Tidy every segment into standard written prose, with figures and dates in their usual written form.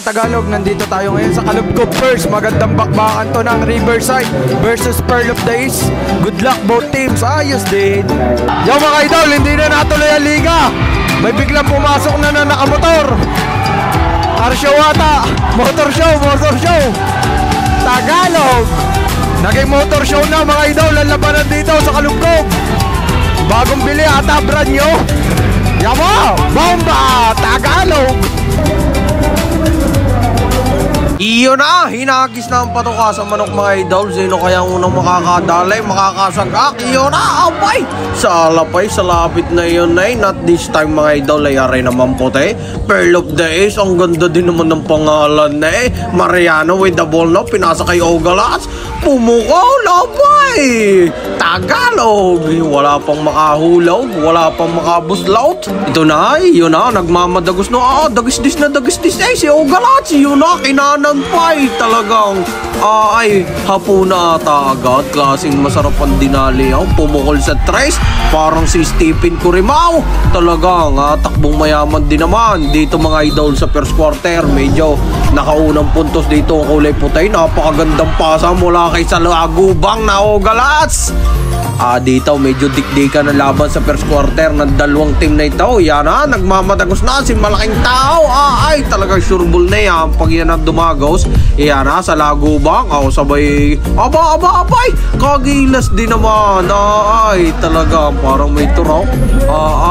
mga Tagalog, nandito tayo ngayon sa Kalubkob First. Magandang bakbakan to ng Riverside versus Pearl of the East. Good luck both teams. Ayos din. Yo mga idol, hindi na natuloy ang liga. May biglang pumasok na nakamotor. Car show ata. Motor show. Tagalog. Naging motor show na mga idol. Ang labanan dito sa Kalubkob. Bagong bili ata, brand new. Yamo! Bomba! Tagalog! Iyo na! Hinagis na ang patuka sa manok mga idol. Sino kaya ang unang makakadalay, makakasagak? Iyo na! Abay! Sa alapay, sa lapit na yun ay not this time mga idol ay aray naman puti. Pearl of the East. Ang ganda din naman ng pangalan na eh. Mariano with the ball na. Pinasa kay Ogalas. Pumukaw! Abay! Tagalog! Wala pang makahulaw. Wala pang makabuslaut. Ito na ay. Yun na. Nagmamadagos na. Dagis-dis na. Eh, si Ogalas. Yun na. Kinanan pa eh. Talagang ay hapo na ata agad. Klaseng masarap ang dinali. Pumukol sa tres. Parang si Stephen Curimao. Talagang takbong mayaman din naman. Dito mga idol sa first quarter. Medyo nakaunang puntos dito ang kulay puti. Napakagandang pasa mula kay Salagubang na Ogalas. Dito medyo dikdikan ang laban sa first quarter ng dalawang team na ito. Yan na, nagmamadagos na si malaking tao. Ay, talagang sureball na yan pag yan ang dumagos. Yan na, sa Lagubang. Sabay, abay, kagilas din naman. Ay, talaga, parang may turaw.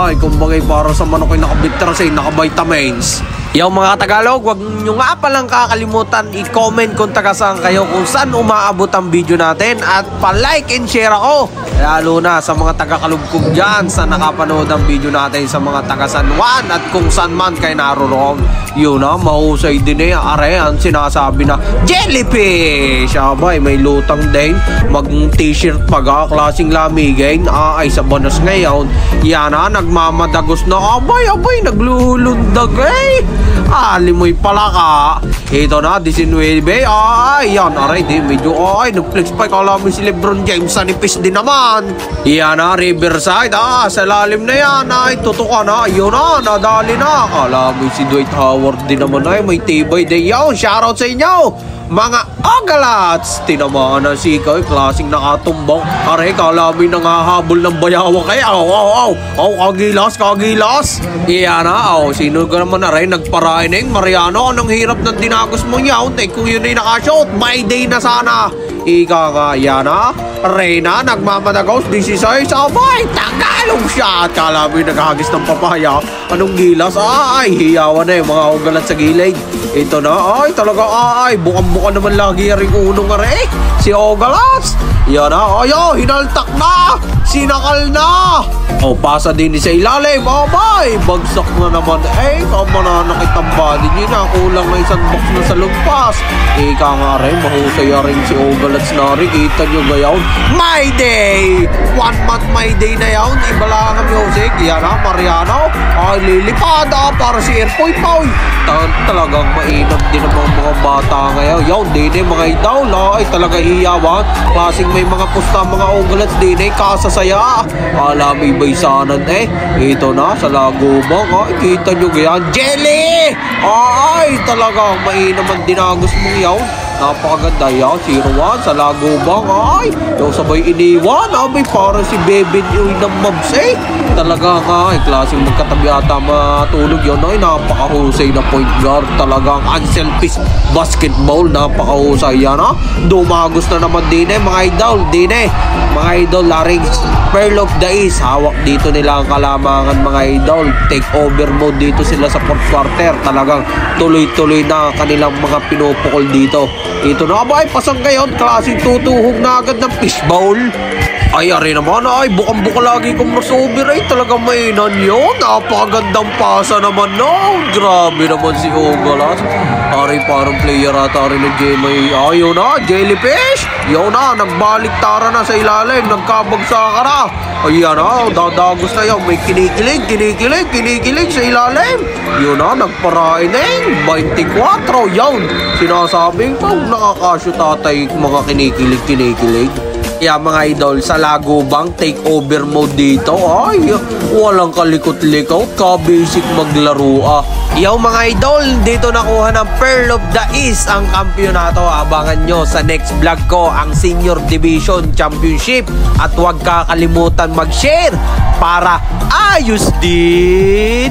Ay, kumbagay parang sa manok ay nakabitrasay, nakavitamins. Yung mga Tagalog, wag nyo nga palang kakalimutan i-comment kung taga saan kayo, kung saan umaabot ang video natin, at pa-like and share ako. Lalo na sa mga taga-Kalubkob dyan sa nakapanood ang video natin sa mga taga San Juan at kung saan man kayo naroon. Yun na, mahusay din eh. Are, ang sinasabi na jellyfish. Abay, may lutang din. Mag-t-shirt pag klaseng lamigin. Ay, sa bonus ngayon. Yan na, nagmamadagos na. Abay, naglulundag eh. Limoy pala ka. Ito na, 19. Ay, yan. Aray, di. Medyo, nag-flex pa. Kala mo si Lebron James. Sanipis din naman. Yan na, Riverside. Sa lalim na yan. Ay, tutuka na. Yun na, nadali na. Kala mo si Dwight Howard din naman. Ay, may tibay din yun. Shoutout sa inyo, mga Ogalats. Tinamaan na si Ikaw. Klaseng nakatumbang. Aray, kala mo nangahabol ng bayawa kaya. Kagilas. Yan na. Sino ka naman aray? Nagparaining. Mariano, anong hirap ng dinagos mo niya? Kung yun ay nakashot, may day na sana. Ika nga, yan na. Reyna, nagmamadagos. 16. Abay, Tagalog siya. At kala mo naghagis ng papaya. Anong gilas? Ay, hiyawan na yung mga Ogalats sa gilid. Ito na. Ay, talaga. Ay, bukan-bukan naman lagi rin unong aray. Si Ogalats. Yan na. Ay, hinaltak na. Sinakal na. Pasa din sa ilalim. Abay, bagsak na naman. Kamananakit ang body niya na. Kulang na isang box na sa lugpas. Ika nga rin, mahusay rin si Ogalats na rin. Kita nyo gayaw. My day! 1 month my day na yawn. Ibala ang music. Yan na, Mariano. Ay, lilipada para si Airpoint Paul. Talagang mainam din ang mga bata ngayon. Yawn, din mga idol. Ay, talaga hiyawan. Klaseng may mga pusta mga Ogalats din kasasaya. Alam, iba'y sanan Ito na, sa Lagubang. Ay, kita nyo gayan. Jelly! Ay, talagang mainam ang dinagos mong yawn. Napakaganda yan, 0-1 sa Lagubang. Ay, yung sabay iniwan. Abay, parang si Bebin yung ng mobs Talaga nga, klaseng magkatabi ata matulog yun. Ay, napakahusay na point guard. Talagang unselfish basketball. Napakahusay yan Dumagos na naman din mga idol. Mga idol, laring Pearl of the East. Hawak dito nila ang kalamangan mga idol. Take over mode dito sila sa fourth quarter. Talagang tuloy-tuloy na kanilang mga pinupukol dito. Ito na ba ay pasang ngayon, klaseng tutuhog na agad ng fishbowl. Ay, ari naman, bukang-buka lagi kong crossover talagang mainan yun. Napakagandang pasa naman Grabe naman si Ogalas. Ari, parang player ata rin ng GMA. Ayun na, jellyfish. Yun na, nagbalik tara na sa ilalim. Nagkabagsa ka na. Ayan na, dadagos na yun. May kinikilig sa ilalim. Yun na, nagparaining. 24, yun. Sinasabing, nakakasyo tatay mga kinikilig. Yeah, mga idol, sa Lagubang takeover mode dito. Ay, walang kalikot-likot, ka-basic maglaro. Yo mga idol, dito nakuha ng Pearl of the East ang kampyonato. Abangan nyo sa next vlog ko ang Senior Division Championship. At huwag kakalimutan mag-share para ayos din.